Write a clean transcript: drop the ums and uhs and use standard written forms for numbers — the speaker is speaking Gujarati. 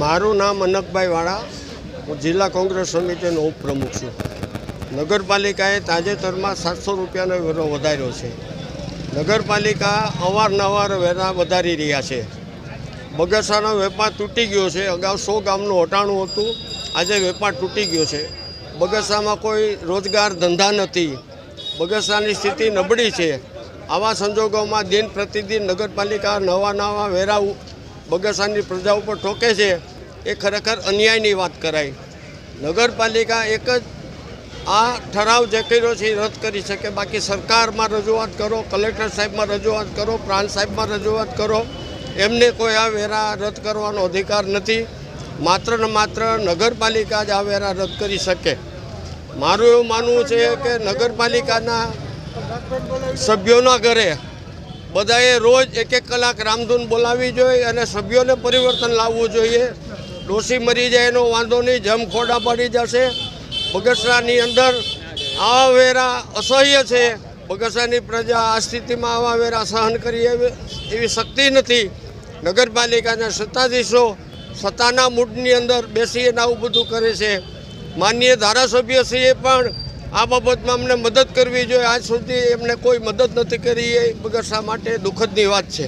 મારું નામ અનકભાઈ વાળા, હું જિલ્લા કોંગ્રેસ સમિતિનો ઉપપ્રમુખ છું. નગરપાલિકાએ તાજેતરમાં 700 રૂપિયાનો વેરો વધાર્યો છે. નગરપાલિકા અવારનવાર વેરા વધારી રહ્યા છે. બગસરાનો વેપાર તૂટી ગયો છે. અગાઉ 100 ગામનું હટાણું હતું, આજે વેપાર તૂટી ગયો છે. બગસરામાં કોઈ રોજગાર ધંધા નથી. બગસરાની સ્થિતિ નબળી છે. આવા સંજોગોમાં દિન પ્રતિદિન નગરપાલિકા નવા વેરા બગસરાની પ્રજા ઉપર ઠોકે છે. એ ખરેખર અન્યાયની વાત કરાય. નગરપાલિકા એક જ આ ઠરાવ જે કર્યો છે એ રદ કરી શકે. બાકી સરકારમાં રજૂઆત કરો, કલેક્ટર સાહેબમાં રજૂઆત કરો, પ્રાંત સાહેબમાં રજૂઆત કરો, એમને કોઈ આ વેરા રદ કરવાનો અધિકાર નથી. માત્ર ને માત્ર નગરપાલિકા જ આ વેરા રદ કરી શકે. મારું એવું માનવું છે કે નગરપાલિકાના સભ્યોના ઘરે બધાએ રોજ 1-1 કલાક રામધૂન બોલાવવી જોઈએ અને સભ્યોને પરિવર્તન લાવવું જોઈએ. ડોસી મરી જાય એનો વાંધો નહીં, જમ ખોડા પડી જશે. બગસરાની અંદર આવા વેરા અસહ્ય છે. બગસરાની પ્રજા આ સ્થિતિમાં આવા વેરા સહન કરી એવી શક્તિ નથી. નગરપાલિકાના સત્તાધીશો સત્તાના મૂડની અંદર બેસીને આવું બધું કરે છે. માનનીય ધારાસભ્યશ્રીએ પણ આ બાબતમાં અમને મદદ કરવી જોઈએ. આજ સુધી એમને કોઈ મદદ નથી કરી. એ બગસરા માટે દુઃખદની વાત છે.